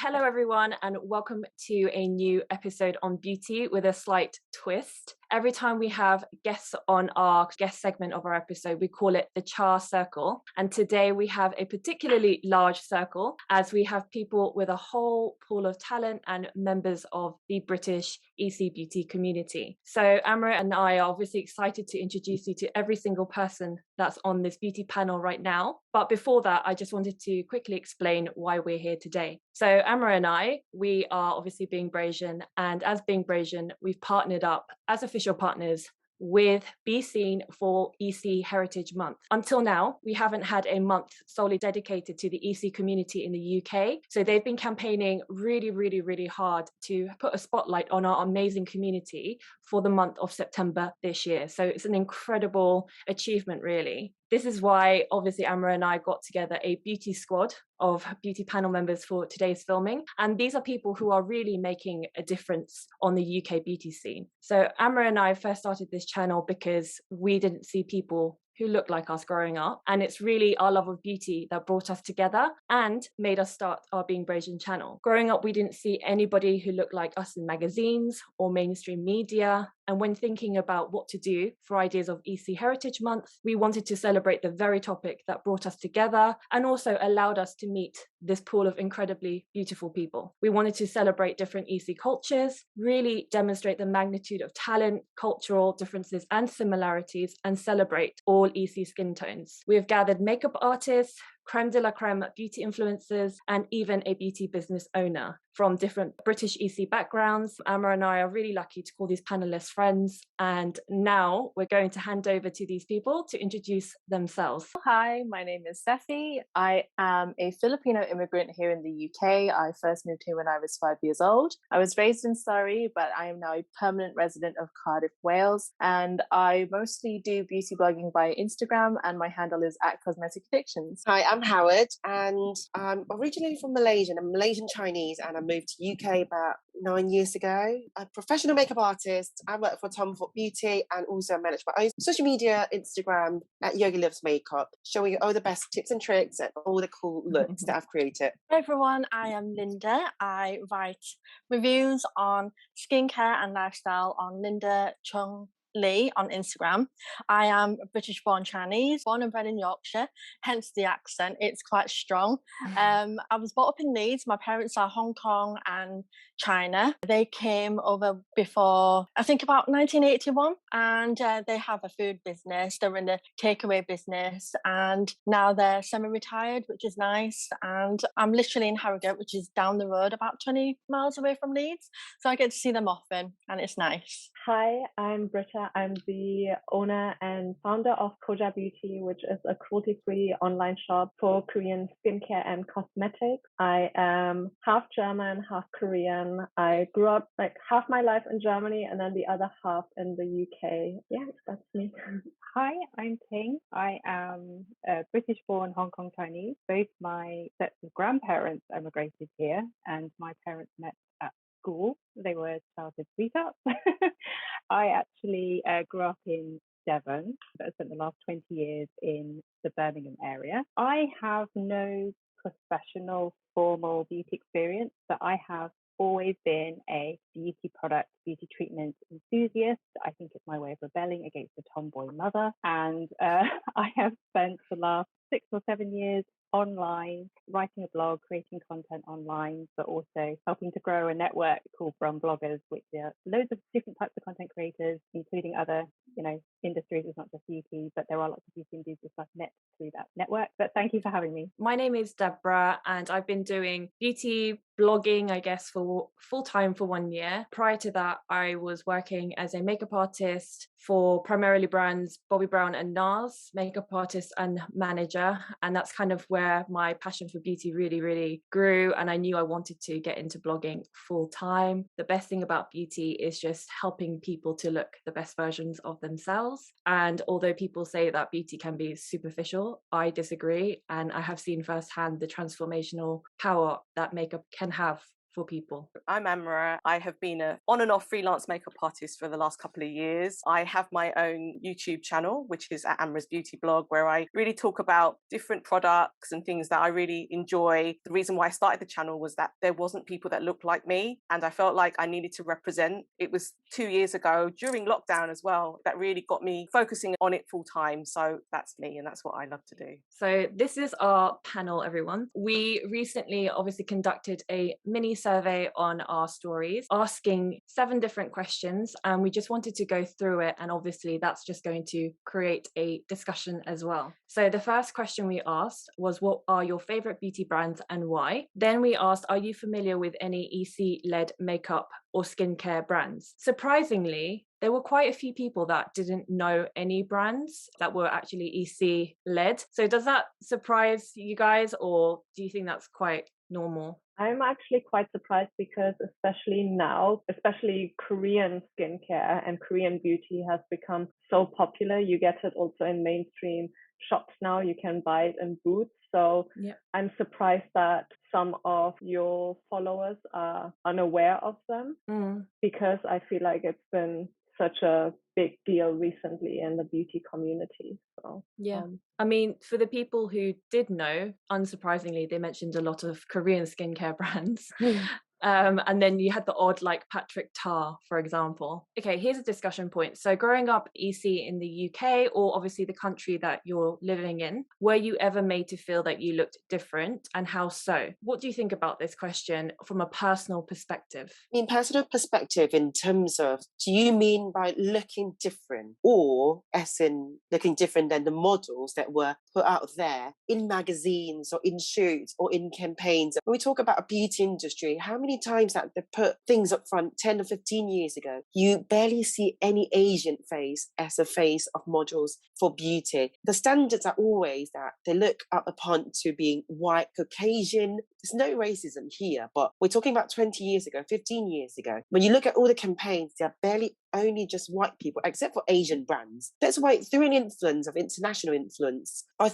Hello everyone, and welcome to a new episode on beauty with a slight twist. Every time we have guests on our guest segment of our episode, we call it the Char Circle. And today we have a particularly large circle as we have people with a whole pool of talent and members of the British ESEA Beauty community. So Amra and I are obviously excited to introduce you to every single person that's on this beauty panel right now. But before that, I just wanted to quickly explain why we're here today. So Amra and I, we are obviously Being Brasian, and as Being Brasian, we've partnered up as official partners with Be Seen for ESEA Heritage Month. Until now, we haven't had a month solely dedicated to the ESEA community in the UK. So they've been campaigning really hard to put a spotlight on our amazing community for the month of September this year. So it's an incredible achievement, really. This is why, obviously, Amra and I got together a beauty squad of beauty panel members for today's filming. And these are people who are really making a difference on the UK beauty scene. So Amra and I first started this channel because we didn't see people who looked like us growing up. And it's really our love of beauty that brought us together and made us start our Being Brasian channel. Growing up, we didn't see anybody who looked like us in magazines or mainstream media. And when thinking about what to do for ideas of ESEA Heritage Month, we wanted to celebrate the very topic that brought us together and also allowed us to meet this pool of incredibly beautiful people. We wanted to celebrate different ESEA cultures, really demonstrate the magnitude of talent, cultural differences and similarities, and celebrate all ESEA skin tones. We have gathered makeup artists, creme de la creme beauty influencers, and even a beauty business owner from different British ESEA backgrounds. Amra and I are really lucky to call these panelists friends. And now we're going to hand over to these people to introduce themselves. Hi, my name is Cephy. I am a Filipino immigrant here in the UK. I first moved here when I was 5 years old. I was raised in Surrey, but I am now a permanent resident of Cardiff, Wales. And I mostly do beauty blogging via Instagram, and my handle is @cosmetikaddictions. Hi, I'm Howard, and I'm originally from Malaysia. I'm Malaysian Chinese, and I moved to UK about 9 years ago. I'm a professional makeup artist. I work for Tom Ford Beauty and also manage my own social media, Instagram at Yogi Loves Makeup, showing you all the best tips and tricks and all the cool looks that I've created. Hey everyone, I am Linda. I write reviews on skincare and lifestyle on Linda Chung Lee on Instagram. I am British born Chinese, born and bred in Yorkshire, hence the accent. It's quite strong. I was brought up in Leeds. My parents are Hong Kong and China. They came over before, I think about 1981, and they have a food business. They're in the takeaway business, and now they're semi-retired, which is nice. And I'm literally in Harrogate, which is down the road, about 20 miles away from Leeds. So I get to see them often, and it's nice. Hi, I'm Britta. I'm the owner and founder of Koja Beauty, which is a cruelty-free online shop for Korean skincare and cosmetics. I am half German, half Korean. I grew up like half my life in Germany and then the other half in the UK. Yeah, that's me. Hi, I'm Ting. I am British-born Hong Kong Chinese. Both my sets of grandparents emigrated here, and my parents met at school. They were childhood sweethearts. I actually grew up in Devon, but I spent the last 20 years in the Birmingham area. I have no professional formal beauty experience, but I have always been a beauty product, beauty treatment enthusiast. I think it's my way of rebelling against a tomboy mother. And I have spent the last 6 or 7 years online, writing a blog, creating content online, but also helping to grow a network called Brown Bloggers, which are loads of different types of content creators, including other, industries. It's not just beauty, but there are lots of beauty enthusiasts I've met through that network. But thank you for having me. My name is Deborah, and I've been doing beauty blogging, I guess, for full-time for 1 year. Prior to that, I was working as a makeup artist for primarily brands Bobbi Brown and NARS, makeup artist and manager. And that's kind of where my passion for beauty really grew. And I knew I wanted to get into blogging full-time. The best thing about beauty is just helping people to look the best versions of themselves. And although people say that beauty can be superficial, I disagree. And I have seen firsthand the transformational power that makeup can have for people? I'm Amra. I have been a on and off freelance makeup artist for the last couple of years. I have my own YouTube channel, which is at AmrasBeautyBlog, where I really talk about different products and things that I really enjoy. The reason why I started the channel was that there wasn't people that looked like me, and I felt like I needed to represent. It was 2 years ago during lockdown as well that really got me focusing on it full time. So that's me, and that's what I love to do. So this is our panel, everyone. We recently obviously conducted a mini survey on our stories, asking 7 different questions, and we just wanted to go through it, and obviously that's just going to create a discussion as well. So the first question we asked was, what are your favorite beauty brands and why? Then we asked, are you familiar with any EC-led makeup or skincare brands? Surprisingly, there were quite a few people that didn't know any brands that were actually EC led. So does that surprise you guys, or do you think that's quite normal? I'm actually quite surprised because especially now, especially Korean skincare and Korean beauty has become so popular. You get it also in mainstream shops now. You can buy it in Boots. So yeah. I'm surprised that some of your followers are unaware of them because I feel like it's been such a big deal recently in the beauty community. So I mean, for the people who did know, unsurprisingly, they mentioned a lot of Korean skincare brands. And then you had the odd like Patrick Tar, for example. Okay, here's a discussion point. So growing up EC in the UK, or obviously the country that you're living in, were you ever made to feel that you looked different, and how so? What do you think about this question from a personal perspective? I mean, personal perspective in terms of, do you mean by looking different, or as in looking different than the models that were put out there in magazines or in shoots or in campaigns? When we talk about a beauty industry, how many times that they put things up front 10 or 15 years ago, you barely see any Asian face as a face of models for beauty. The standards are always that they look up upon to being white, Caucasian. There's no racism here, but we're talking about 20 years ago, 15 years ago. When you look at all the campaigns, they're barely only just white people, except for Asian brands. That's why through an influence of international influence, I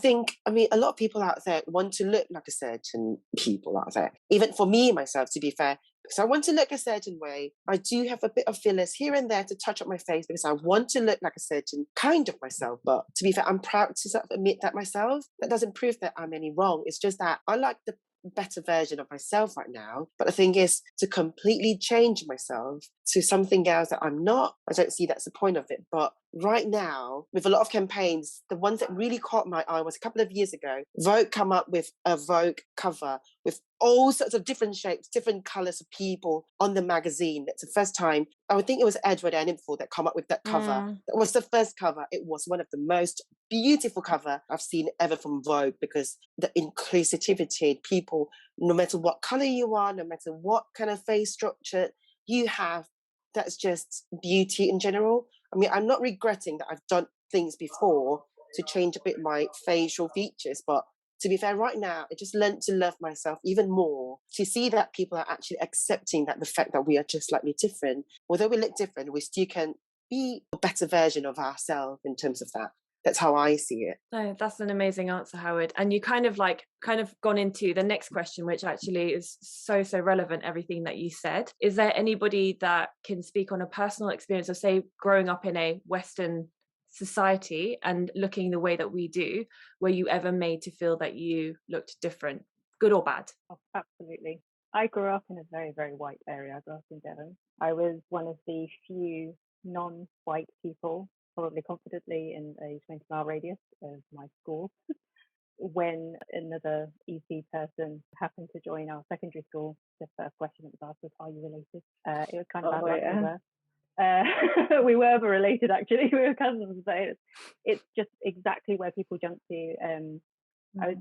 mean, a lot of people out there want to look like a certain people out there. Even for me, myself, to be fair, because I want to look a certain way. I do have a bit of fillers here and there to touch up my face because I want to look like a certain kind of myself. But to be fair, I'm proud to sort of admit that myself. That doesn't prove that I'm any wrong. It's just that I like the better version of myself right now. But the thing is, to completely change myself to something else that I'm not, I don't see that's the point of it. But right now, with a lot of campaigns, the ones that really caught my eye was a couple of years ago, Vogue come up with a Vogue cover with all sorts of different shapes, different colours of people on the magazine. That's the first time. I would think it was Edward and Info that come up with that cover. That was the first cover. It was one of the most beautiful cover I've seen ever from Vogue, because the inclusivity, people, no matter what colour you are, no matter what kind of face structure you have, that's just beauty in general. I mean, I'm not regretting that I've done things before to change a bit my facial features, but to be fair, right now, I just learned to love myself even more, to see that people are actually accepting that the fact that we are just slightly different. Although we look different, we still can be a better version of ourselves in terms of that. That's how I see it. No, that's an amazing answer, Howard. And you kind of gone into the next question, which actually is so relevant, everything that you said. Is there anybody that can speak on a personal experience of, say, growing up in a Western society and looking the way that we do, were you ever made to feel that you looked different, good or bad? Oh, absolutely. I grew up in a very, very white area. I grew up in Devon. I was one of the few non-white people, probably confidently in a 20-mile radius of my school. When another EC person happened to join our secondary school, the first question that was asked was, "Are you related?" It was kind of we were related, actually. We were cousins. So it's just exactly where people jump to. I was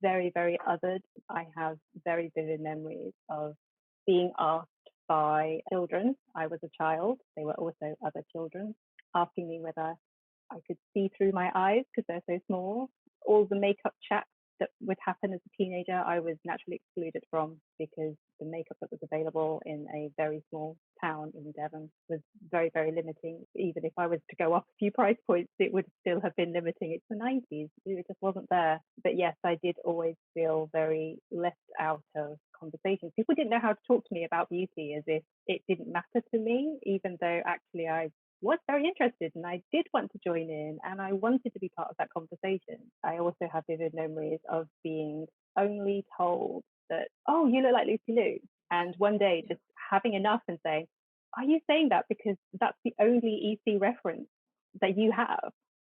very, very othered. I have very vivid memories of being asked by children. I was a child. They were also other children, asking me whether I could see through my eyes because they're so small. All the makeup chats that would happen as a teenager, I was naturally excluded from, because the makeup that was available in a very small town in Devon was very, very limiting. Even if I was to go up a few price points, it would still have been limiting. It's the 90s. It just wasn't there. But yes, I did always feel very left out of conversations. People didn't know how to talk to me about beauty, as if it didn't matter to me, even though actually I was very interested and I did want to join in and I wanted to be part of that conversation. I also have vivid memories of being only told that, oh, you look like Lucy Liu. And one day just having enough and saying, are you saying that because that's the only EC reference that you have?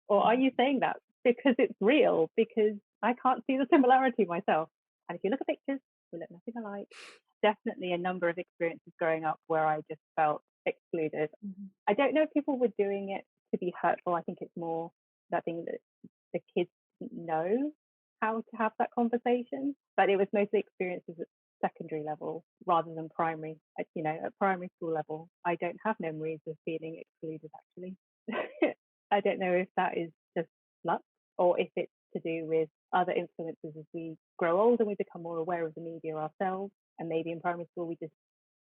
Or are you saying that because it's real? Because I can't see the similarity myself. And if you look at pictures, we look nothing alike. Definitely a number of experiences growing up where I just felt excluded. I don't know if people were doing it to be hurtful. I think it's more that thing that the kids didn't know how to have that conversation, but it was mostly experiences at secondary level rather than primary. At primary school level, I don't have memories of feeling excluded, actually. I don't know if that is just luck or if it's to do with other influences as we grow older and we become more aware of the media ourselves. And maybe in primary school, we just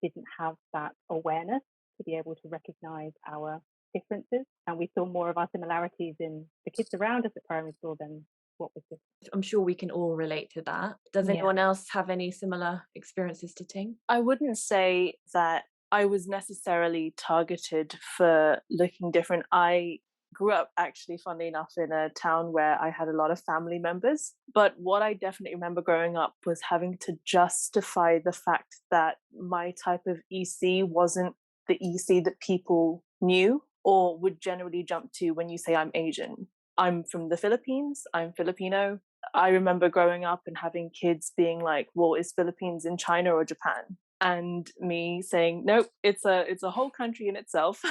didn't have that awareness to be able to recognize our differences. And we saw more of our similarities in the kids around us at primary school than what was different. I'm sure we can all relate to that. Does anyone else have any similar experiences to Ting? I wouldn't say that I was necessarily targeted for looking different. I grew up, actually, funnily enough, in a town where I had a lot of family members. But what I definitely remember growing up was having to justify the fact that my type of EC wasn't the EC that people knew or would generally jump to when you say I'm Asian. I'm from the Philippines, I'm Filipino. I remember growing up and having kids being like, well, is Philippines in China or Japan? And me saying, nope, it's a whole country in itself.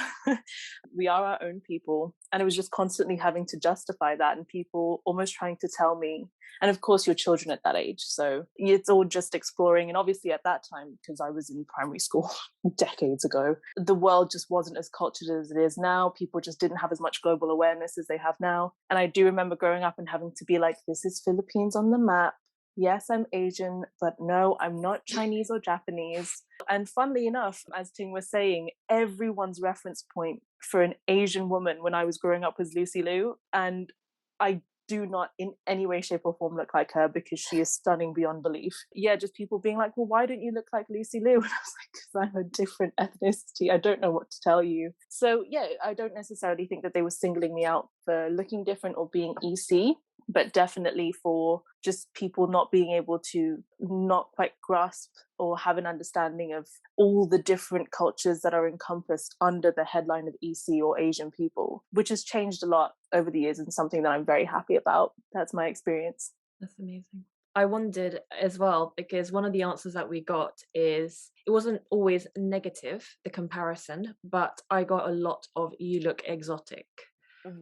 We are our own people. And it was just constantly having to justify that and people almost trying to tell me. And of course, you're children at that age. So it's all just exploring. And obviously at that time, because I was in primary school decades ago, the world just wasn't as cultured as it is now. People just didn't have as much global awareness as they have now. And I do remember growing up and having to be like, this is Philippines on the map. Yes, I'm Asian, but no, I'm not Chinese or Japanese. And funnily enough, as Ting was saying, everyone's reference point for an Asian woman when I was growing up was Lucy Liu. And I do not in any way, shape or form look like her because she is stunning beyond belief. Yeah, just people being like, well, why don't you look like Lucy Liu? And I was like, because I'm a different ethnicity. I don't know what to tell you. So yeah, I don't necessarily think that they were singling me out for looking different or being EC, but definitely for just people not being able to not quite grasp or have an understanding of all the different cultures that are encompassed under the headline of EC or Asian people, which has changed a lot over the years and something that I'm very happy about. That's my experience. That's amazing. I wondered as well, because one of the answers that we got is it wasn't always negative, the comparison, but I got a lot of you look exotic.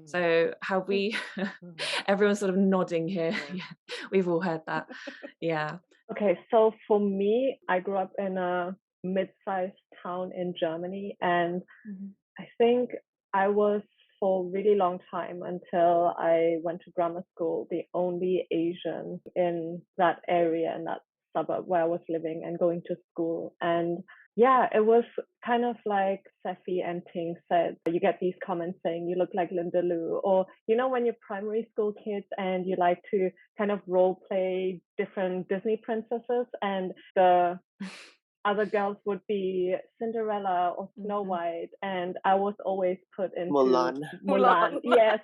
So have we, everyone's sort of nodding here. Yeah, we've all heard that. Yeah. Okay, so for me, I grew up in a mid-sized town in Germany, and I think I was for a really long time until I went to grammar school, the only Asian in that area, in that suburb where I was living and going to school. And yeah, it was kind of like Cephy and Ting said, you get these comments saying you look like Linda Lu, or when you're primary school kids and you like to kind of role play different Disney princesses and the other girls would be Cinderella or Snow White, and I was always put into Mulan. Yes.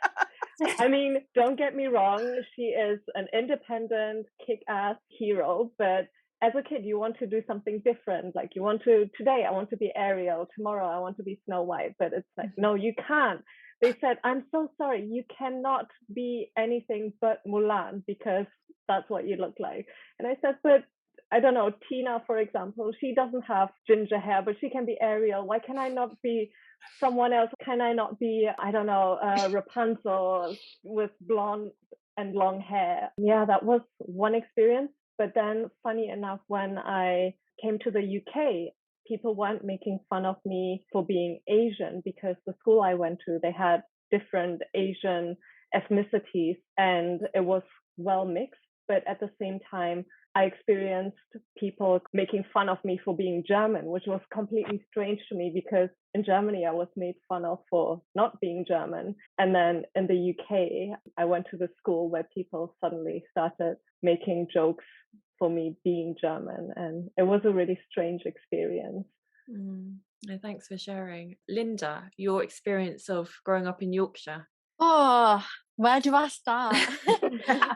I mean, don't get me wrong, she is an independent, kick-ass hero, but as a kid, you want to do something different. Like today, I want to be Ariel. Tomorrow, I want to be Snow White. But it's like, no, you can't. They said, I'm so sorry. You cannot be anything but Mulan because that's what you look like. And I said, but I don't know, Tina, for example, she doesn't have ginger hair, but she can be Ariel. Why can I not be someone else? Can I not be, I don't know, Rapunzel with blonde and long hair? Yeah, that was one experience. But then, funny enough, when I came to the UK, people weren't making fun of me for being Asian because the school I went to, they had different Asian ethnicities and it was well mixed. But at the same time, I experienced people making fun of me for being German, which was completely strange to me because in Germany, I was made fun of for not being German. And then in the UK, I went to the school where people suddenly started making jokes for me being German. And it was a really strange experience. No, thanks for sharing. Linda, your experience of growing up in Yorkshire. Oh, where do I start?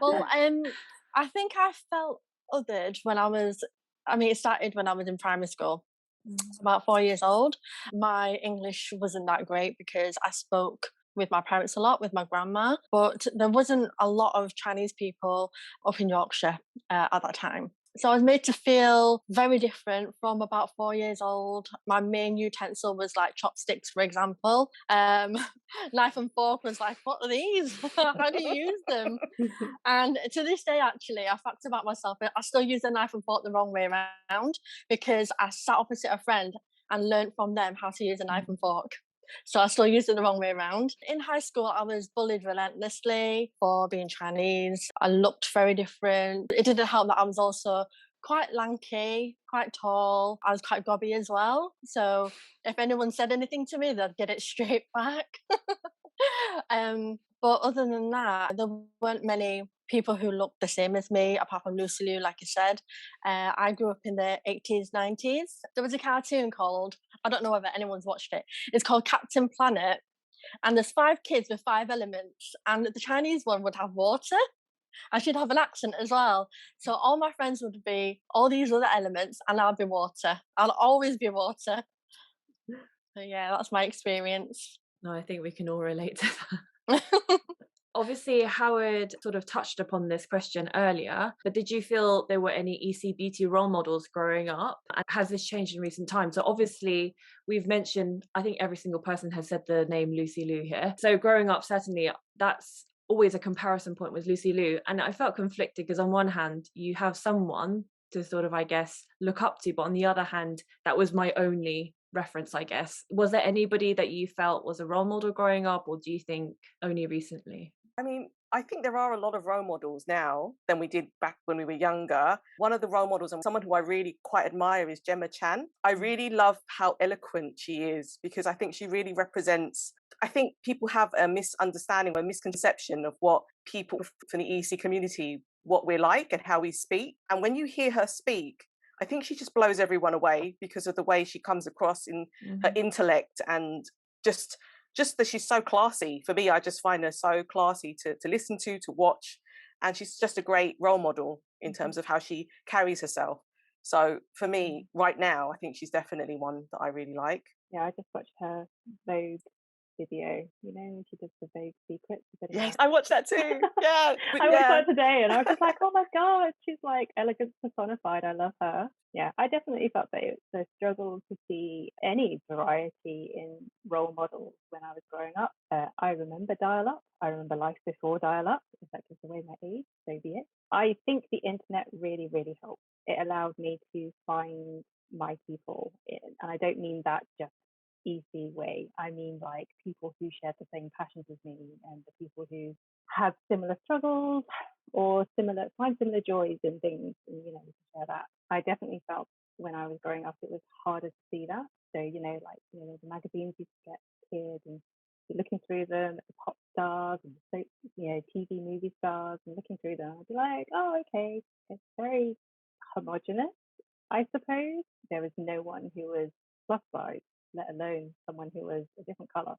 Well, I think I felt othered when it started when I was in primary school. About 4 years old. My English wasn't that great because I spoke with my parents a lot, with my grandma, but there wasn't a lot of Chinese people up in Yorkshire at that time. So I was made to feel very different from about 4 years old. My main utensil was like chopsticks, for example. Knife and fork was like, what are these? How do you use them? And to this day, actually, I fact about myself, I still use the knife and fork the wrong way around because I sat opposite a friend and learned from them how to use a knife and fork. So I still use it the wrong way around. In high school, I was bullied relentlessly for being Chinese. I looked very different. It didn't help that I was also quite lanky, quite tall. I was quite gobby as well. So if anyone said anything to me, they'd get it straight back. But other than that, there weren't many people who looked the same as me, apart from Lucy Liu, like I said. I grew up in the 80s, 90s. There was a cartoon called, I don't know whether anyone's watched it, it's called Captain Planet. And there's 5 kids with 5 elements. And the Chinese one would have water. I should have an accent as well. So all my friends would be all these other elements, and I'll be water. I'll always be water. So yeah, that's my experience. No, I think we can all relate to that. Obviously, Howard sort of touched upon this question earlier, but did you feel there were any ESEA beauty role models growing up? And has this changed in recent times? So obviously, we've mentioned, I think every single person has said the name Lucy Liu here. So growing up, certainly, that's always a comparison point with Lucy Liu. And I felt conflicted because on one hand, you have someone to sort of, I guess, look up to, but on the other hand, that was my only reference, I guess. Was there anybody that you felt was a role model growing up, or do you think only recently? I mean, I think there are a lot of role models now than we did back when we were younger. One of the role models and someone who I really quite admire is Gemma Chan. I really love how eloquent she is because I think she really represents, I think people have a misunderstanding or a misconception of what people from the ESEA community, what we're like and how we speak. And when you hear her speak, I think she just blows everyone away because of the way she comes across in her intellect and just that she's so classy. For me, I just find her so classy to listen to watch. And she's just a great role model in terms of how she carries herself. So for me, right now, I think she's definitely one that I really like. Yeah, I just watched her Vogue video, you know, when she does the Vogue secrets. Yes, I watched that too. Yeah. I watched that today and I was just like, oh my God, she's like elegance personified. I love her. Yeah, I definitely felt that it's a struggle to see any variety in role models when I was growing up. I remember dial-up. I remember life before dial-up. If that gives away my age, so be it. I think the internet really, really helped. It allowed me to find my people and I don't mean that just easy way. I mean like people who share the same passions as me and the people who have similar struggles or find similar joys in things and you know share that. I definitely felt when I was growing up it was harder to see that. So you know like you know the magazines used to get appeared and you're looking through them at the pop stars and the you know TV movie stars and looking through them I'd be like oh okay it's very homogenous I suppose. There was no one who was plus size let alone someone who was a different color.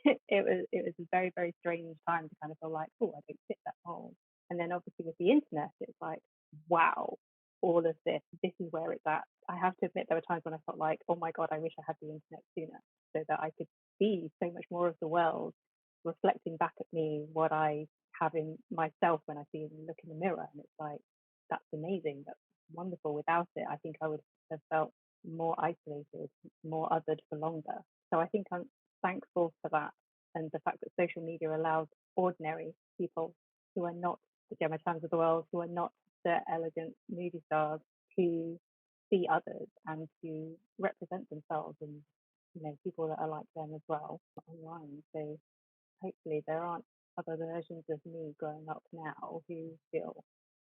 It was a very, very strange time to kind of feel like, oh, I don't fit that mold. And then obviously with the internet, it's like, wow, all of this is where it's at. I have to admit there were times when I felt like, oh my God, I wish I had the internet sooner so that I could see so much more of the world reflecting back at me what I have in myself when I see and look in the mirror. And it's like, that's amazing. That's wonderful. Without it, I think I would have felt more isolated, more othered for longer. So I think I'm thankful for that and the fact that social media allows ordinary people who are not the Gemma Chans of the world, who are not the elegant movie stars, to see others and to represent themselves and you know people that are like them as well online. So hopefully there aren't other versions of me growing up now who feel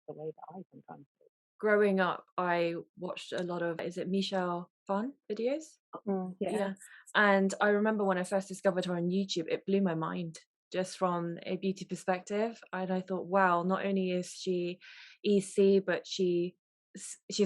the way that I sometimes do. Growing up, I watched a lot of, is it Michelle Fun videos? Yeah. And I remember when I first discovered her on YouTube, it blew my mind just from a beauty perspective. And I thought, wow, not only is she EC, but she's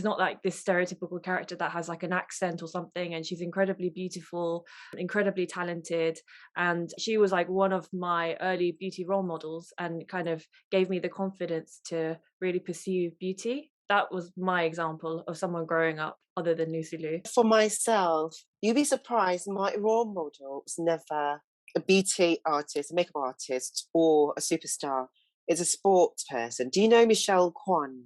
not like this stereotypical character that has like an accent or something, and she's incredibly beautiful, incredibly talented, and she was like one of my early beauty role models and kind of gave me the confidence to really pursue beauty. That was my example of someone growing up other than Lucy Liu. For myself, you'd be surprised, my role model was never a beauty artist, a makeup artist, or a superstar. It's a sports person. Do you know Michelle Kwan?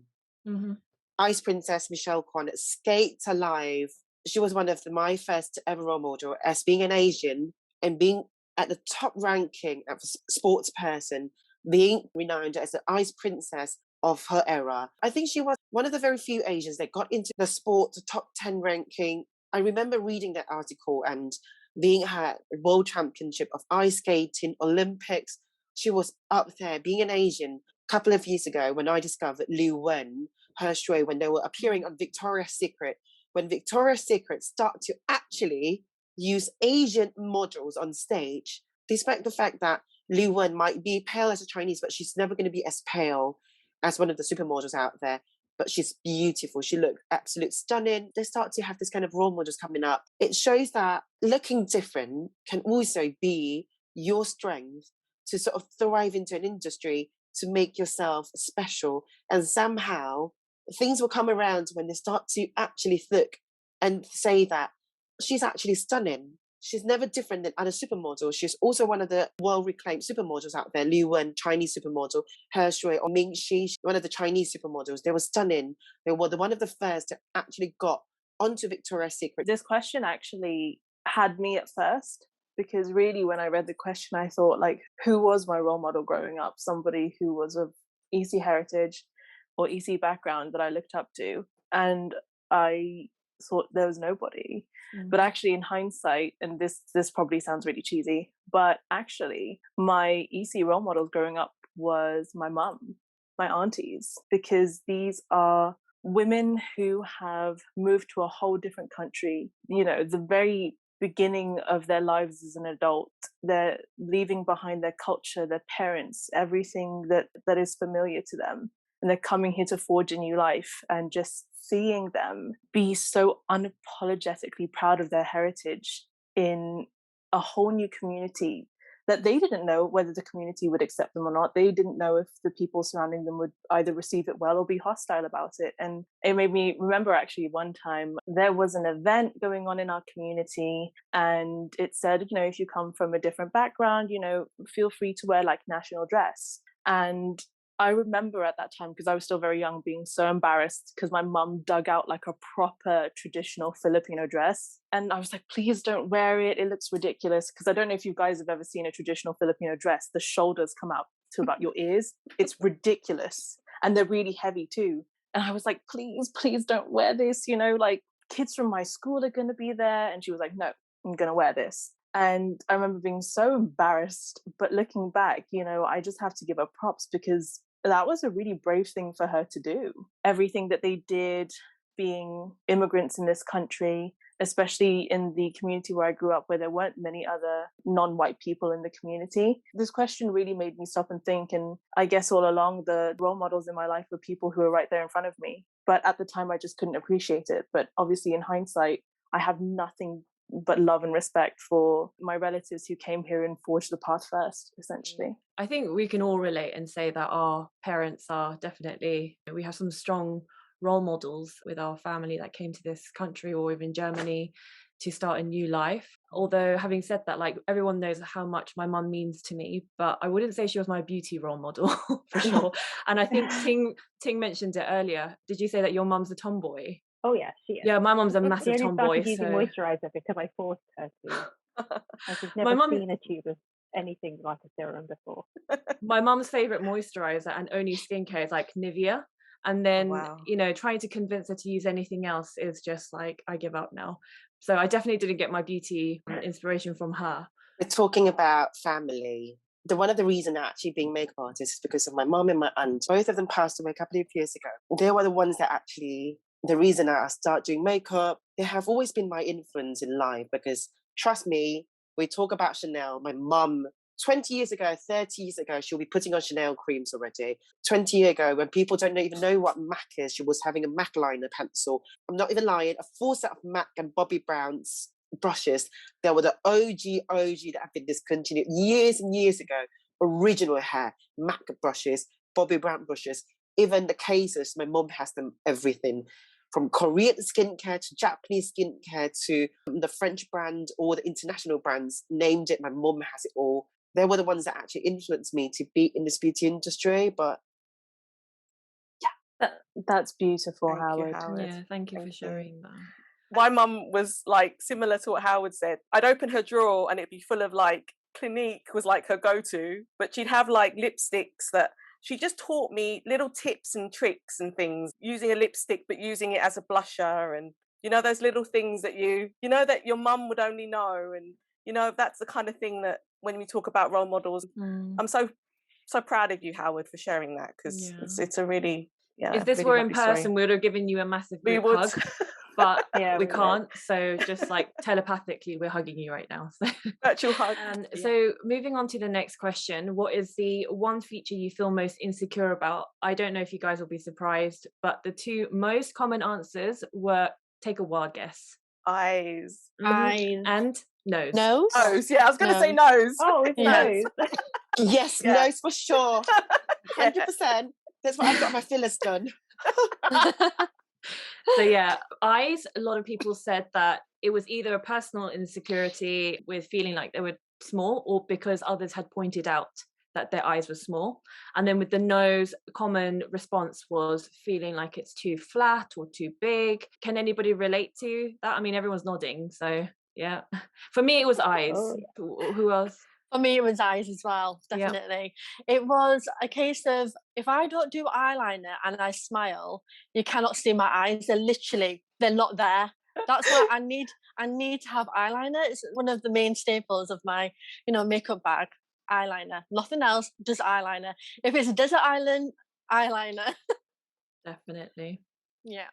Mm-hmm. Ice Princess Michelle Kwan, Skates Alive. She was one of my first ever role model as being an Asian and being at the top ranking of a sports person, being renowned as the Ice Princess of her era. I think she was one of the very few Asians that got into the sport, the top 10 ranking. I remember reading that article and being at World Championship of Ice Skating, Olympics. She was up there, being an Asian. A couple of years ago when I discovered Liu Wen, her show, when they were appearing on Victoria's Secret, when Victoria's Secret start to actually use Asian models on stage, despite the fact that Liu Wen might be pale as a Chinese, but she's never going to be as pale as one of the supermodels out there. But she's beautiful. She looked absolutely stunning. They start to have this kind of role models coming up. It shows that looking different can also be your strength to sort of thrive into an industry, to make yourself special. And somehow things will come around when they start to actually look and say that she's actually stunning. She's never different than other supermodels. She's also one of the well-reclaimed supermodels out there. Liu Wen, Chinese supermodel, He Shui or Ming Xi, one of the Chinese supermodels. They were stunning. They were one of the first that actually got onto Victoria's Secret. This question actually had me at first, because really when I read the question, I thought, like, who was my role model growing up? Somebody who was of ESEA heritage or ESEA background that I looked up to. And I thought there was nobody. But actually in hindsight, and this probably sounds really cheesy, but actually my ESEA role models growing up was my mum, my aunties, because these are women who have moved to a whole different country. You know, the very beginning of their lives as an adult, they're leaving behind their culture, their parents, everything that is familiar to them, and they're coming here to forge a new life. And just seeing them be so unapologetically proud of their heritage in a whole new community that they didn't know whether the community would accept them or not. They didn't know if the people surrounding them would either receive it well or be hostile about it. And it made me remember, actually, one time there was an event going on in our community, and it said, you know, if you come from a different background, you know, feel free to wear like national dress. And I remember at that time, because I was still very young, being so embarrassed because my mum dug out like a proper traditional Filipino dress. And I was like, please don't wear it. It looks ridiculous. Because I don't know if you guys have ever seen a traditional Filipino dress. The shoulders come out to about your ears. It's ridiculous. And they're really heavy too. And I was like, please don't wear this. You know, like kids from my school are going to be there. And she was like, no, I'm going to wear this. And I remember being so embarrassed. But looking back, you know, I just have to give her props, because that was a really brave thing for her to do. Everything that they did, being immigrants in this country, especially in the community where I grew up, where there weren't many other non-white people in the community. This question really made me stop and think. And I guess all along, the role models in my life were people who were right there in front of me. But at the time, I just couldn't appreciate it. But obviously, in hindsight, I have nothing but love and respect for my relatives who came here and forged the path first, essentially. I think we can all relate and say that our parents are definitely, we have some strong role models with our family that came to this country or even Germany to start a new life. Although having said that, like, everyone knows how much my mum means to me, but I wouldn't say she was my beauty role model for sure. And I think Ting mentioned it earlier. Did you say that your mum's a tomboy? Oh yeah, she is. Yeah, my mum's a She massive only tomboy. started using moisturizer because I forced her to. She's never seen a tube of anything like a serum before. My mum's favorite moisturizer and only skincare is like Nivea. And then, you know, trying to convince her to use anything else is just like, I give up now. So I definitely didn't get my beauty inspiration from her. We're talking about family. one of the reasons actually being makeup artist is because of my mom and my aunt. Both of them passed away a couple of years ago. They were the ones that actually, the reason I started doing makeup, they have always been my influence in life because, trust me, we talk about Chanel. My mum, 20 years ago, 30 years ago, she'll be putting on Chanel creams already. 20 years ago, when people don't even know what MAC is, she was having a MAC liner pencil. I'm not even lying, a full set of MAC and Bobbi Brown's brushes. They were the OG that have been discontinued years and years ago. Original hair, MAC brushes, Bobbi Brown brushes. Even the cases, my mum has them, everything. From Korean skincare to Japanese skincare to the French brand or the international brands, named it, my mum has it all. They were the ones that actually influenced me to be in this beauty industry. But yeah, that's beautiful, Thank you, Howard. Howard. Yeah, thank you for sharing that. My mum was like similar to what Howard said. I'd open her drawer and it'd be full of like Clinique was like her go-to, but she'd have like lipsticks that she just taught me little tips and tricks and things, using a lipstick but using it as a blusher, and you know those little things that you know that your mum would only know, and you know that's the kind of thing that when we talk about role models, I'm so proud of you, Howard, for sharing that, because it's a really if this really were in lovely story. person, we would have given you a massive We group would. hug. But Yeah, we we can't, so just like telepathically we're hugging you right now. So virtual hug. So moving on to the next question, what is the one feature you feel most insecure about? I don't know if you guys will be surprised, but the two most common answers were, take a wild guess. Eyes. Eyes. And nose. Nose. Yeah, I was going to say nose. Oh, it's Yes. nose. yes, Yeah. nose for sure. 100%. That's why I've got my fillers done. So yeah, eyes, a lot of people said that it was either a personal insecurity with feeling like they were small, or because others had pointed out that their eyes were small. And then with the nose, a common response was feeling like it's too flat or too big. Can anybody relate to that? I mean, everyone's nodding, so yeah. For me, it was eyes. Oh. Who else? For me, it was eyes as well, definitely. It was a case of, if I don't do eyeliner and I smile, you cannot see my eyes. They're not there. That's why I need to have eyeliner. It's one of the main staples of my, makeup bag. Eyeliner, nothing else, just eyeliner. If it's a desert island, eyeliner. Definitely. Yeah.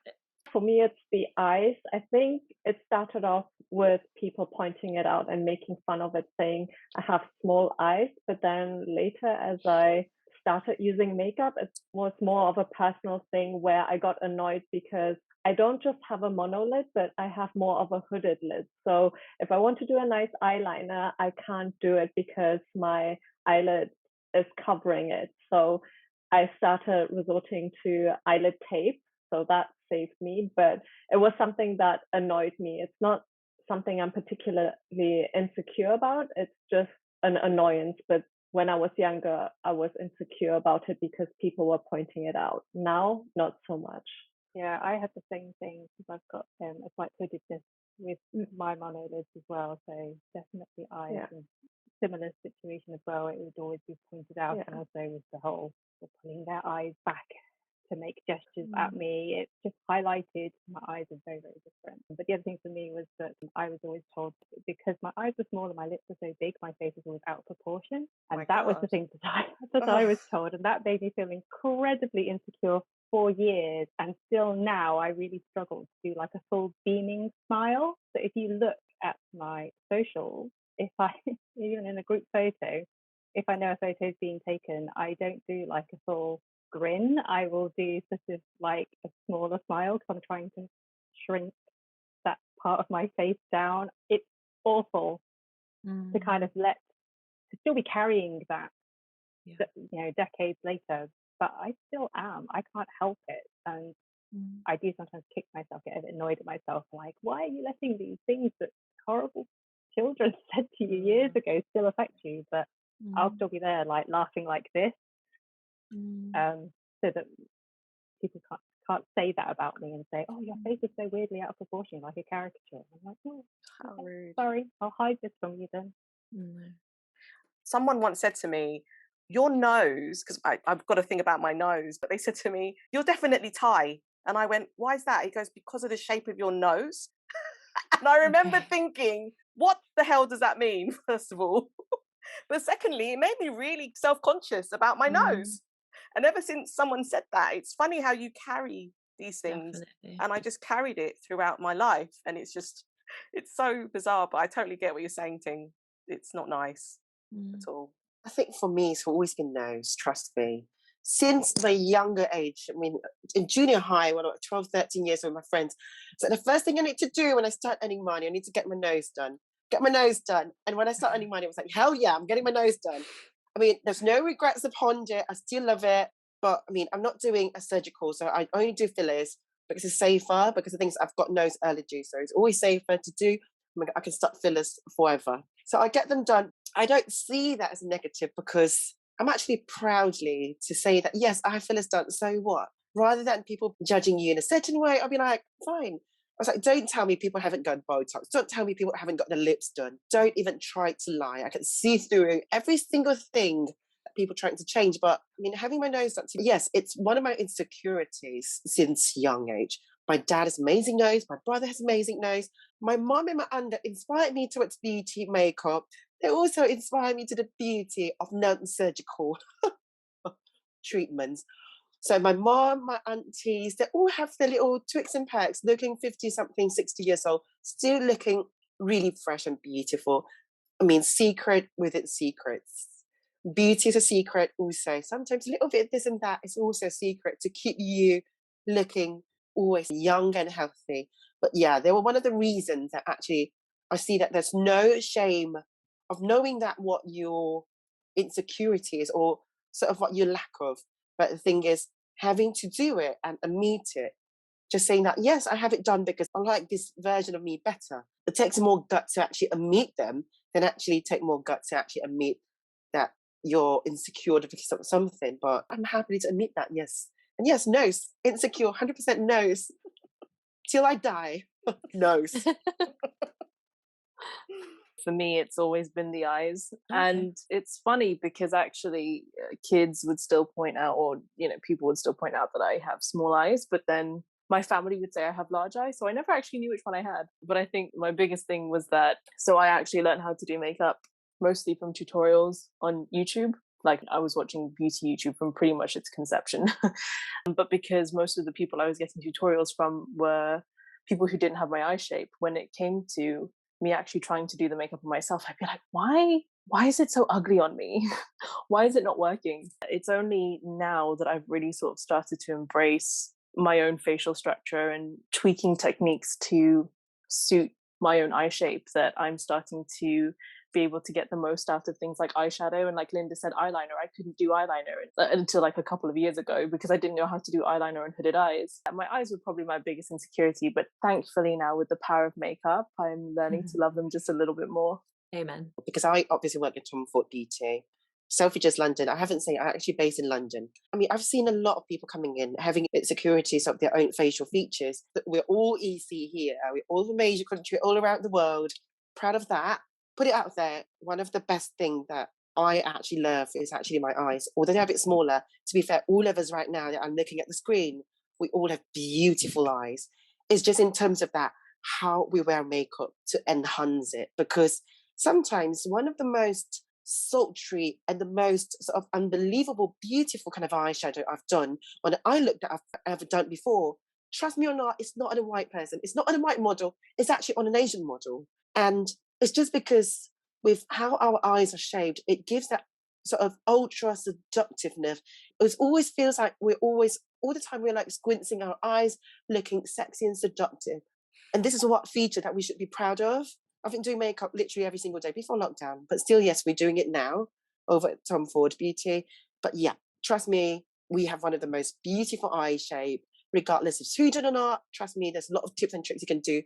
For me, it's the eyes. I think it started off with people pointing it out and making fun of it, saying I have small eyes. But then later, as I started using makeup, it was more of a personal thing where I got annoyed because I don't just have a monolid, but I have more of a hooded lid. So if I want to do a nice eyeliner, I can't do it because my eyelid is covering it. So I started resorting to eyelid tape. So that saved me, but it was something that annoyed me. It's not something I'm particularly insecure about. It's just an annoyance. But when I was younger, I was insecure about it because people were pointing it out. Now, not so much. Yeah, I had the same thing because I've got a slight hoodedness with my monolids as well. So definitely eyes, and similar situation as well. It would always be pointed out, and also with the whole pulling their eyes back to make gestures at me, it just highlighted my eyes are very, very different. But the other thing for me was that I was always told, because my eyes were small and my lips were so big, my face was always out of proportion. And that was the thing that I was told, and that made me feel incredibly insecure for years. And still now I really struggle to do like a full beaming smile. So if you look at my socials, if I even in a group photo, if I know a photo is being taken, I don't do like a full grin. I will do sort of like a smaller smile because I'm trying to shrink that part of my face down. It's awful to kind of to still be carrying that, decades later, but I still am. I can't help it. And I do sometimes kick myself, get a bit annoyed at myself, like, why are you letting these things that horrible children said to you years ago still affect you? But I'll still be there, like laughing like this. So that people can't say that about me and say, oh, your face is so weirdly out of proportion, like a caricature. I'm like, oh, how rude. Sorry, I'll hide this from you then. Someone once said to me, your nose, because I've got a thing about my nose, but they said to me, you're definitely Thai. And I went, why is that? He goes, because of the shape of your nose. And I remember thinking, what the hell does that mean, first of all? But secondly, it made me really self-conscious about my nose. And ever since someone said that, it's funny how you carry these things. Definitely. And I just carried it throughout my life. And it's so bizarre, but I totally get what you're saying, Ting. It's not nice at all. I think for me, it's always been nose, trust me. Since my younger age, I mean, in junior high, when I was 12, 13 years with my friends, so the first thing I need to do when I start earning money, I need to get my nose done. Get my nose done. And when I start earning money, I was like, hell yeah, I'm getting my nose done. I mean, there's no regrets upon it. I still love it. But I mean, I'm not doing a surgical, so I only do fillers because it's safer, because the things I've got nose allergy. So it's always safer to do. I can start fillers forever. So I get them done. I don't see that as a negative because I'm actually proudly to say that, yes, I have fillers done. So what? Rather than people judging you in a certain way, I'll be like, fine. I was like, don't tell me people haven't got Botox. Don't tell me people haven't got their lips done. Don't even try to lie. I can see through every single thing that people trying to change. But I mean, having my nose done, yes, it's one of my insecurities since young age. My dad has amazing nose. My brother has amazing nose. My mom and my aunt that inspired me towards beauty makeup. They also inspire me to the beauty of non-surgical treatments. So my mom, my aunties, they all have their little twigs and pegs, looking 50-something, 60 years old, still looking really fresh and beautiful. I mean, secret within secrets. Beauty is a secret also. Sometimes a little bit of this and that is also a secret to keep you looking always young and healthy. But yeah, they were one of the reasons that actually I see that there's no shame of knowing that what your insecurity is or sort of what you lack of. But the thing is, having to do it and meet it, just saying that, yes, I have it done because I like this version of me better. It takes more guts to actually meet them than actually take more guts to actually admit that you're insecure because of something. But I'm happy to admit that, yes. And yes, nose, insecure, 100% nose. Till I die, nose. For me, it's always been the eyes. And it's funny because actually kids would still point out, or, people would still point out that I have small eyes, but then my family would say I have large eyes. So I never actually knew which one I had. But I think my biggest thing was that, so I actually learned how to do makeup mostly from tutorials on YouTube. Like I was watching beauty YouTube from pretty much its conception. But because most of the people I was getting tutorials from were people who didn't have my eye shape, when it came to me actually trying to do the makeup on myself, I'd be like, why is it so ugly on me? Why is it not working? It's only now that I've really sort of started to embrace my own facial structure and tweaking techniques to suit my own eye shape that I'm starting to be able to get the most out of things like eyeshadow. And like Linda said, eyeliner. I couldn't do eyeliner until like a couple of years ago because I didn't know how to do eyeliner on hooded eyes. And my eyes were probably my biggest insecurity, but thankfully now with the power of makeup, I'm learning to love them just a little bit more. Amen. Because I obviously work in Tom Ford Beauty. Selfridges London. I haven't seen, I'm actually based in London. I mean, I've seen a lot of people coming in having insecurities of their own facial features. We're all EC here. We're all the major country, all around the world. Proud of that. Put it out there. One of the best things that I actually love is actually my eyes. Although they're a bit smaller, to be fair, all of us right now that I'm looking at the screen, we all have beautiful eyes. It's just in terms of that, how we wear makeup to enhance it. Because sometimes one of the most sultry and the most sort of unbelievable, beautiful kind of eyeshadow I've done on an eye look that I've ever done before, trust me or not, it's not on a white person. It's not on a white model. It's actually on an Asian model. And it's just because with how our eyes are shaped, it gives that sort of ultra seductiveness. It always feels like we're always, all the time, we're like squinting our eyes, looking sexy and seductive. And this is what feature that we should be proud of. I've been doing makeup literally every single day before lockdown, but still, yes, we're doing it now over at Tom Ford Beauty. But yeah, trust me, we have one of the most beautiful eye shape, regardless of hooded or not. Trust me, there's a lot of tips and tricks you can do.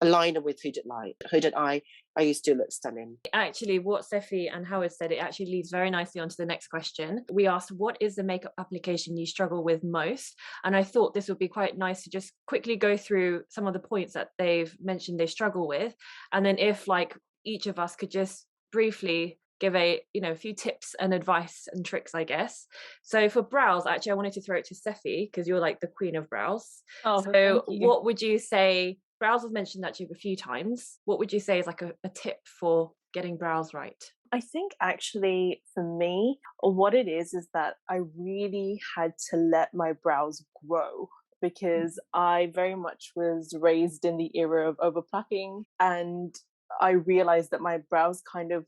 A liner with hooded eye, I used to look stunning. Actually, what Cephy and Howard said, it actually leads very nicely onto the next question. We asked, what is the makeup application you struggle with most? And I thought this would be quite nice to just quickly go through some of the points that they've mentioned they struggle with. And then if like each of us could just briefly give a few tips and advice and tricks, I guess. So for brows, actually, I wanted to throw it to Cephy because you're like the queen of brows. Oh, so what would you say? Brows was mentioned actually a few times. What would you say is like a tip for getting brows right? I think actually for me, what it is that I really had to let my brows grow because I very much was raised in the era of overplucking, and I realized that my brows kind of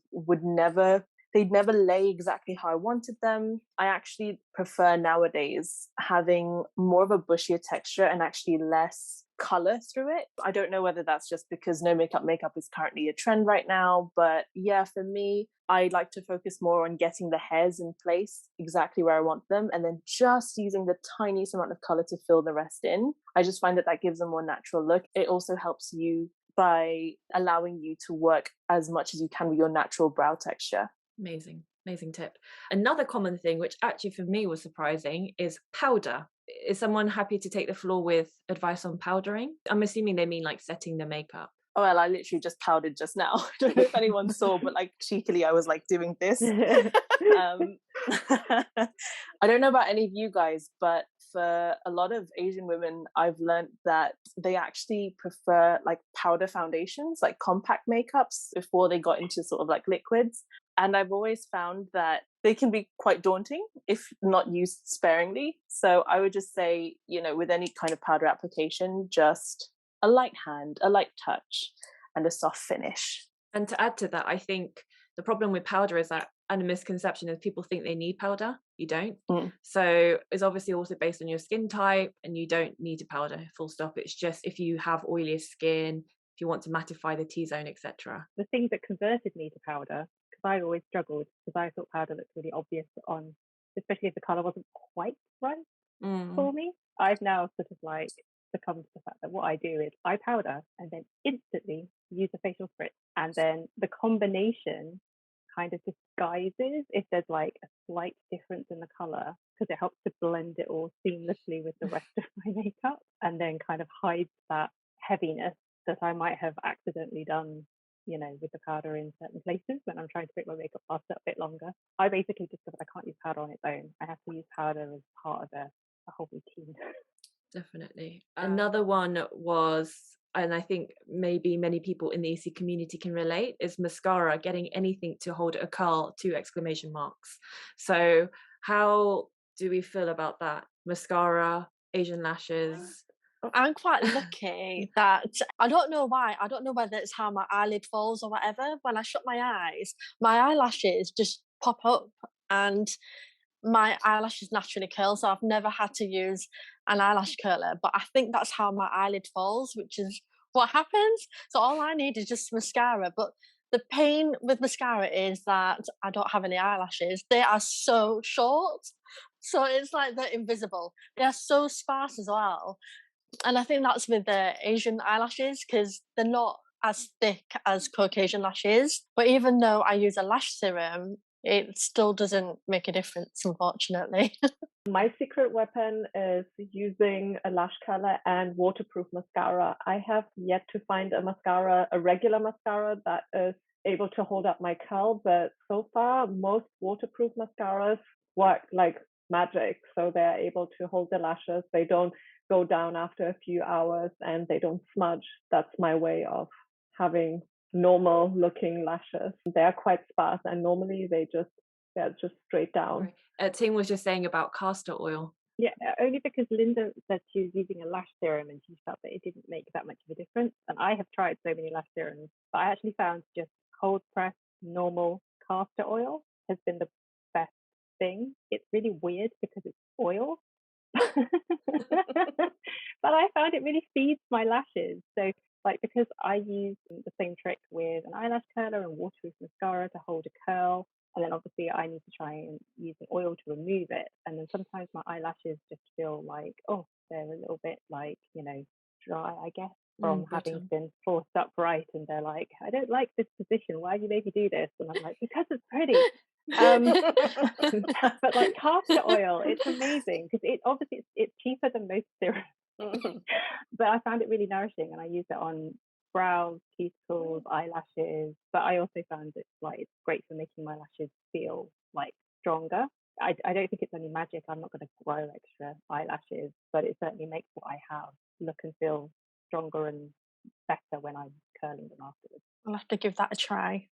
they'd never lay exactly how I wanted them. I actually prefer nowadays having more of a bushier texture and actually less color through it. I don't know whether that's just because no makeup is currently a trend right now, but yeah, for me, I like to focus more on getting the hairs in place exactly where I want them and then just using the tiniest amount of color to fill the rest in. I just find that gives a more natural look. It also helps you by allowing you to work as much as you can with your natural brow texture. Amazing tip. Another common thing, which actually for me was surprising, is powder. Is someone happy to take the floor with advice on powdering? I'm assuming they mean like setting the makeup. Oh, well, I literally just powdered just now. I don't know if anyone saw, but like cheekily, I was like doing this. I don't know about any of you guys, but for a lot of Asian women, I've learned that they actually prefer like powder foundations, like compact makeups before they got into sort of like liquids. And I've always found that they can be quite daunting if not used sparingly. So I would just say, with any kind of powder application, just a light hand, a light touch, and a soft finish. And to add to that, I think the problem with powder is that, and a misconception is people think they need powder. You don't. So it's obviously also based on your skin type, and you don't need a powder, full stop. It's just if you have oilier skin, if you want to mattify the T-zone, etc. The thing that converted me to powder, because I always struggled, because I thought powder looked really obvious on, especially if the colour wasn't quite right for me. I've now sort of like succumbed to the fact that what I do is I powder and then instantly use a facial spritz, and then the combination kind of disguises if there's like a slight difference in the color, because it helps to blend it all seamlessly with the rest of my makeup, and then kind of hides that heaviness that I might have accidentally done, with the powder in certain places when I'm trying to make my makeup last a bit longer. I basically discovered I can't use powder on its own. I have to use powder as part of a whole routine. Definitely. Another one was, and I think maybe many people in the ESEA community can relate, is mascara, getting anything to hold a curl, 2 exclamation marks. So how do we feel about that? Mascara, Asian lashes? I'm quite lucky that I don't know why. I don't know whether it's how my eyelid falls or whatever. When I shut my eyes, my eyelashes just pop up and my eyelashes naturally curl. So I've never had to use an eyelash curler, but I think that's how my eyelid falls, which is what happens. So all I need is just mascara. But the pain with mascara is that I don't have any eyelashes. They are so short. So it's like they're invisible. They are so sparse as well. And I think that's with the Asian eyelashes because they're not as thick as Caucasian lashes. But even though I use a lash serum, it still doesn't make a difference, unfortunately. My secret weapon is using a lash curler and waterproof mascara. I have yet to find a regular mascara that is able to hold up my curl, but so far most waterproof mascaras work like magic. So they're able to hold the lashes. They don't go down after a few hours and they don't smudge. That's my way of having normal looking lashes. They're quite sparse and normally they're just straight down. Ting was just saying about castor oil. Yeah, only because Linda said she was using a lash serum and she felt that it didn't make that much of a difference. And I have tried so many lash serums, but I actually found just cold pressed normal castor oil has been the best thing. It's really weird because it's oil. But I found it really feeds my lashes. So like, because I use the same trick with an eyelash curler and waterproof mascara to hold a curl, and then obviously I need to try and use an oil to remove it, and then sometimes my eyelashes just feel like, oh, they're a little bit like, dry, I guess, from having been forced upright, and they're like, I don't like this position, why do you make me do this? And I'm like, because it's pretty. But like castor oil, it's amazing because it's cheaper than most serums. But I found it really nourishing, and I use it on brows, cuticles, eyelashes. But I also found it's great for making my lashes feel like stronger. I don't think it's any magic. I'm not going to grow extra eyelashes, but it certainly makes what I have look and feel stronger and better when I'm curling them afterwards. I'll have to give that a try.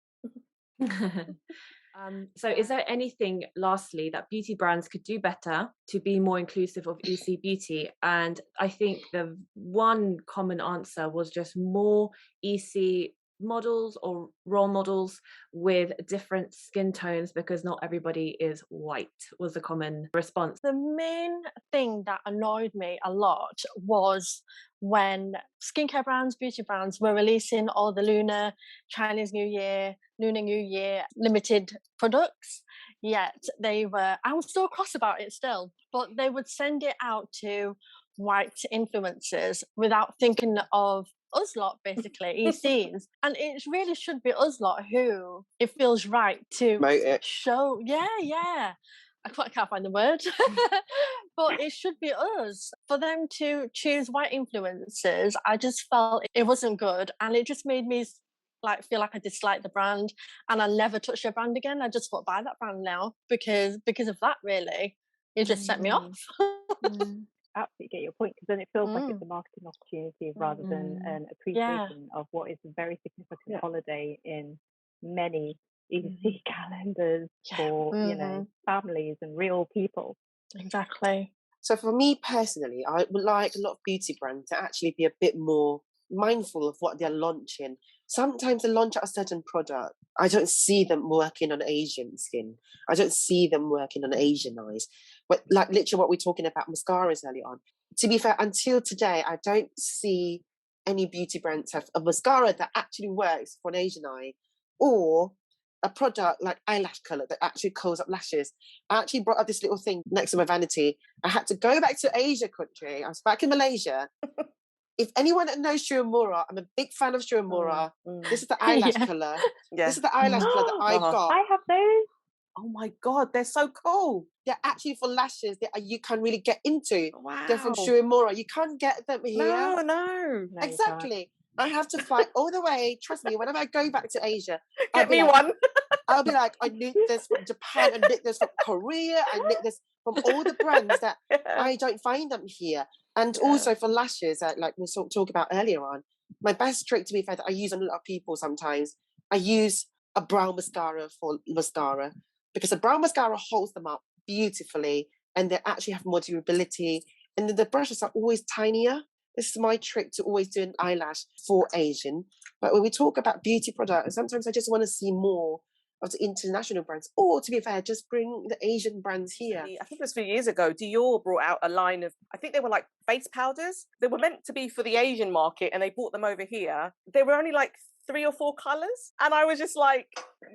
So is there anything, lastly, that beauty brands could do better to be more inclusive of ESEA beauty? And I think the one common answer was just more ESEA models or role models with different skin tones, because not everybody is white, was the common response. The main thing that annoyed me a lot was when skincare brands, beauty brands were releasing all the Lunar New Year limited products. Yet I was so cross about it still, but they would send it out to white influencers without thinking of us lot, basically, ECs. And it really should be us lot who it feels right to show. Yeah. I can't find the word, but it should be us. For them to choose white influencers, I just felt it wasn't good, and it just made me feel like I disliked the brand, and I never touched their brand again. I just won't buy that brand now because of that. Really, it just set me off. Absolutely get your point, because then it feels like it's a marketing opportunity rather than an appreciation of what is a very significant holiday in many ESEA calendars for families and real people. Exactly. So for me personally, I would like a lot of beauty brands to actually be a bit more mindful of what they're launching. Sometimes they launch a certain product, I don't see them working on Asian skin. I don't see them working on Asian eyes. But like literally what we're talking about, mascaras earlier on. To be fair, until today, I don't see any beauty brands have a mascara that actually works for an Asian eye, or a product like eyelash color that actually curls up lashes. I actually brought up this little thing next to my vanity. I had to go back to Asia country. I was back in Malaysia. If anyone that knows Shiramura, I'm a big fan of Shiramura. This is the eyelash color. Yeah. This is the eyelash color that I got. I have those. Oh my God, they're so cool. They're actually for lashes that you can really get into. Wow. They're from Shiramura. You can't get them here. No. Exactly. I have to fly all the way. Trust me, whenever I go back to Asia, get me one. I'll be like, I need this from Japan, I need this from Korea, I need this from all the brands that I don't find them here. And also for lashes, like we talked about earlier on, my best trick, to be fair, that I use on a lot of people sometimes, I use a brown mascara for mascara, because a brown mascara holds them up beautifully and they actually have more durability. And then the brushes are always tinier. This is my trick to always do an eyelash for Asian. But when we talk about beauty products, sometimes I just want to see more of the international brands, or to be fair, just bring the Asian brands here. I think it was a few years ago, Dior brought out a line of, I think they were like face powders. They were meant to be for the Asian market and they brought them over here. They were only like 3 or 4 colours. And I was just like,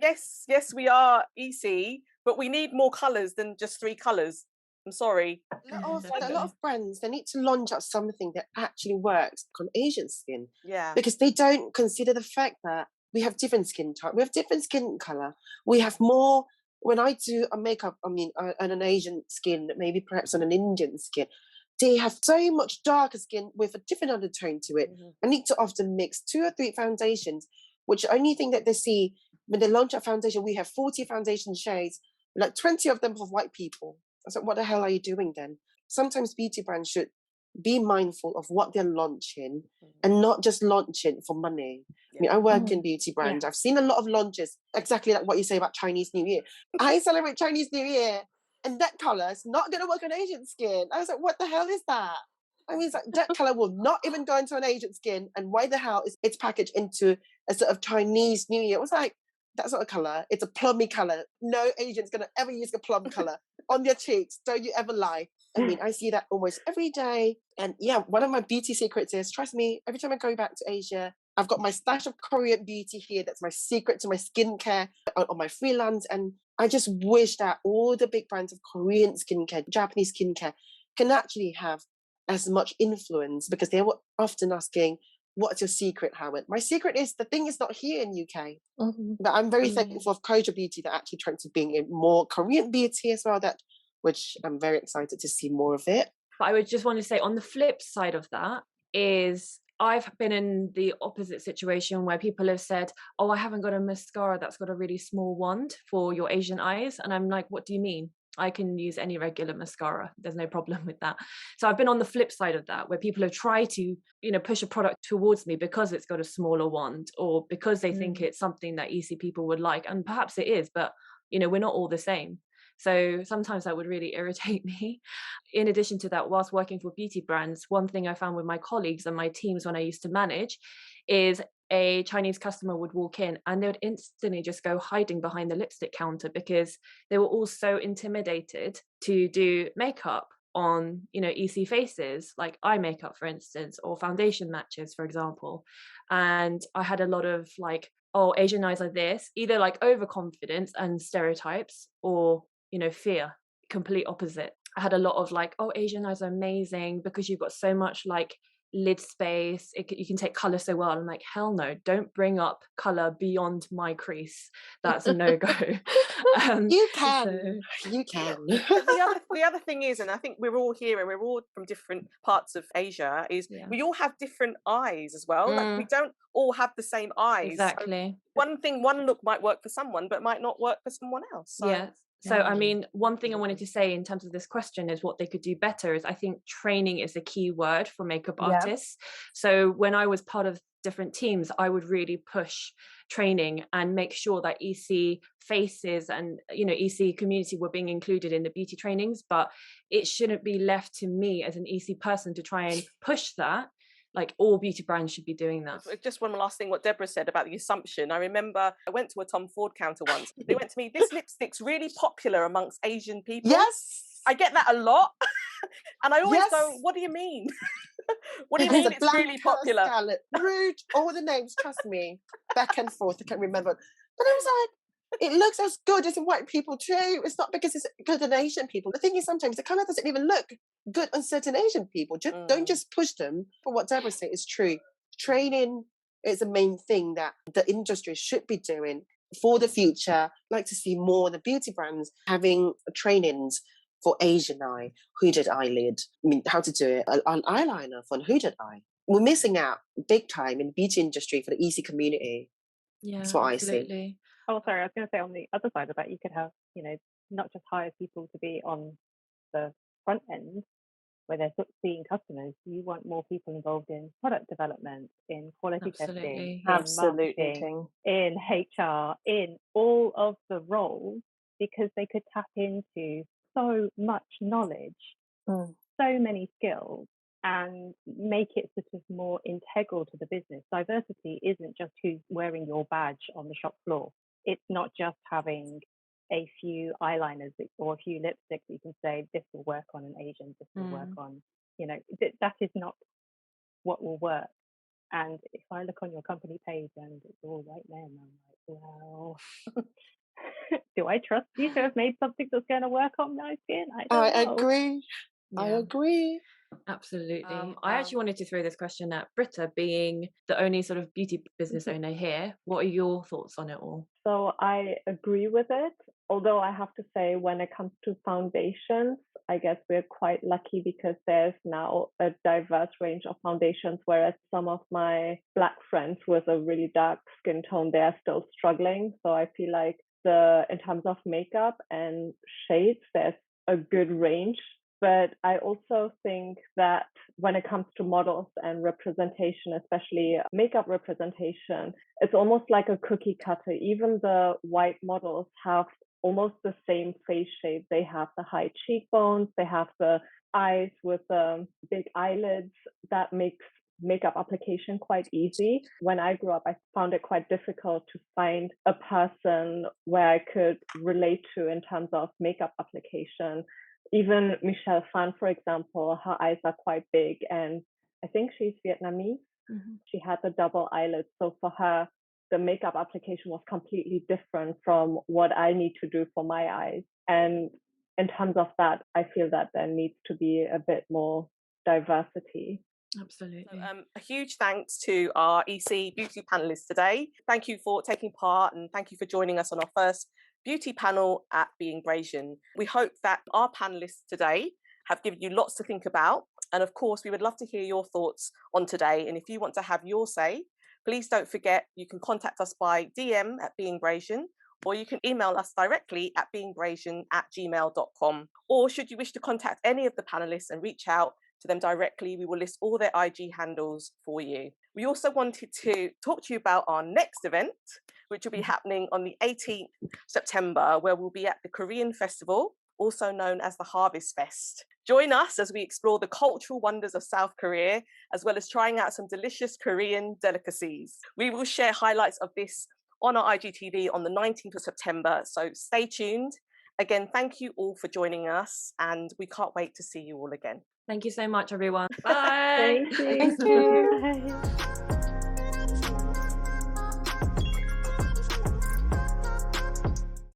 yes, we are ESEA, but we need more colours than just 3 colours. I'm sorry. A lot of brands, they need to launch out something that actually works on Asian skin. Yeah. Because they don't consider the fact that we have different skin type, we have different skin color, we have more. When I do a makeup, on an Asian skin, maybe perhaps on an Indian skin, they have so much darker skin with a different undertone to it. I need to often mix 2 or 3 foundations, which the only thing that they see when they launch a foundation, we have 40 foundation shades, like 20 of them for white people. I said, what the hell are you doing then? Sometimes beauty brands should be mindful of what they're launching and not just launching for money. I mean, I work in beauty brands. I've seen a lot of launches, exactly like what you say about Chinese New Year. I celebrate Chinese New Year and that colour is not going to work on Asian skin. I was like, what the hell is that? I mean, it's like, that colour will not even go into an Asian skin, and why the hell is it's packaged into a sort of Chinese New Year? It was like, that's not a colour. It's a plummy colour. No Asian's going to ever use a plum colour on their cheeks. Don't you ever lie. I mean, I see that almost every day. And yeah, one of my beauty secrets is, trust me, every time I go back to Asia, I've got my stash of Korean beauty here. That's my secret to my skincare on my freelance. And I just wish that all the big brands of Korean skincare, Japanese skincare, can actually have as much influence, because they were often asking, what's your secret, Howard? My secret is the thing is not here in UK. But I'm very thankful of Koja Beauty that actually trying to bring in more Korean beauty as well, which I'm very excited to see more of it. But I would just want to say, on the flip side of that is, I've been in the opposite situation where people have said, oh, I haven't got a mascara that's got a really small wand for your Asian eyes. And I'm like, what do you mean? I can use any regular mascara. There's no problem with that. So I've been on the flip side of that, where people have tried to, you know, push a product towards me because it's got a smaller wand, or because they think it's something that EC people would like. And perhaps it is, but, you know, we're not all the same. So sometimes that would really irritate me. In addition to that, whilst working for beauty brands, one thing I found with my colleagues and my teams when I used to manage is a Chinese customer would walk in and they would instantly just go hiding behind the lipstick counter because they were all so intimidated to do makeup on, you know, EC faces, like eye makeup, for instance, or foundation matches, for example. And I had a lot of like, oh, Asian eyes are this, either like overconfidence and stereotypes, or, you know, fear, complete opposite. I had a lot of like, oh, Asian eyes are amazing because you've got so much like lid space, you can take color so well. I'm like, hell no, don't bring up color beyond my crease. That's a no-go. You can. The other thing is, and I think we're all here and we're all from different parts of Asia, is we all have different eyes as well. Like, we don't all have the same eyes. Exactly. So one look might work for someone, but might not work for someone else. So. Yeah. So, I mean, one thing I wanted to say in terms of this question is what they could do better is I think training is a key word for makeup artists. So when I was part of different teams, I would really push training and make sure that EC faces and, you know, EC community were being included in the beauty trainings, but it shouldn't be left to me as an EC person to try and push that. Like, all beauty brands should be doing that. Just one last thing, what Deborah said about the assumption. I remember I went to a Tom Ford counter once. They went to me, this lipstick's really popular amongst Asian people. Yes. I get that a lot. And I always go, what do you mean? What do you mean it's really popular? Scarlet, Rouge, all the names, trust me. Back and forth, I can't remember. But I was like, it looks as good as in white people too. It's not because it's good on Asian people. The thing is, sometimes the colour doesn't even look good on certain Asian people. Don't just push them. But what Deborah said is true. Training is the main thing that the industry should be doing for the future. I'd like to see more of the beauty brands having trainings for Asian eye, hooded eyelid, I mean, how to do it, an eyeliner for a hooded eye. We're missing out big time in the beauty industry for the EC community. Yeah, that's what absolutely. I see. Oh, sorry, I was going to say on the other side of that, you could have, you know, not just hire people to be on the front end where they're seeing customers. You want more people involved in product development, in quality testing, in marketing, in HR, in all of the roles, because they could tap into so much knowledge, so many skills, and make it sort of more integral to the business. Diversity isn't just who's wearing your badge on the shop floor. It's not just having a few eyeliners or a few lipsticks that you can say, this will work on an Asian, this will work on, you know, that is not what will work. And if I look on your company page and it's all right there, and I'm like, well, do I trust you to have made something that's going to work on my skin? I agree. Yeah. I agree. Absolutely. I actually wanted to throw this question at Britta, being the only sort of beauty business owner here. What are your thoughts on it all? So I agree with it. Although I have to say, when it comes to foundations, I guess we're quite lucky because there's now a diverse range of foundations, whereas some of my Black friends with a really dark skin tone, they are still struggling. So I feel like in terms of makeup and shades, there's a good range. But I also think that when it comes to models and representation, especially makeup representation, it's almost like a cookie cutter. Even the white models have almost the same face shape. They have the high cheekbones, they have the eyes with big eyelids. That makes makeup application quite easy. When I grew up, I found it quite difficult to find a person where I could relate to in terms of makeup application. Even Michelle Phan, for example, her eyes are quite big, and I think she's Vietnamese. She had the double eyelids. So for her, the makeup application was completely different from what I need to do for my eyes. And in terms of that, I feel that there needs to be a bit more diversity. Absolutely. So, a huge thanks to our ESEA Beauty panelists today. Thank you for taking part, and thank you for joining us on our first beauty panel at Being Brasian. We hope that our panelists today have given you lots to think about. And of course, we would love to hear your thoughts on today. And if you want to have your say, please don't forget, you can contact us by DM at Being Brasian, or you can email us directly at beingbrasian@gmail.com. Or should you wish to contact any of the panelists and reach out to them directly, we will list all their IG handles for you. We also wanted to talk to you about our next event, which will be happening on the 18th September, where we'll be at the Korean Festival, also known as the Harvest Fest. Join us as we explore the cultural wonders of South Korea, as well as trying out some delicious Korean delicacies. We will share highlights of this on our IGTV on the 19th of September, so stay tuned. Again, thank you all for joining us, and we can't wait to see you all again. Thank you so much, everyone. Bye. Thank you. Thank you. Bye.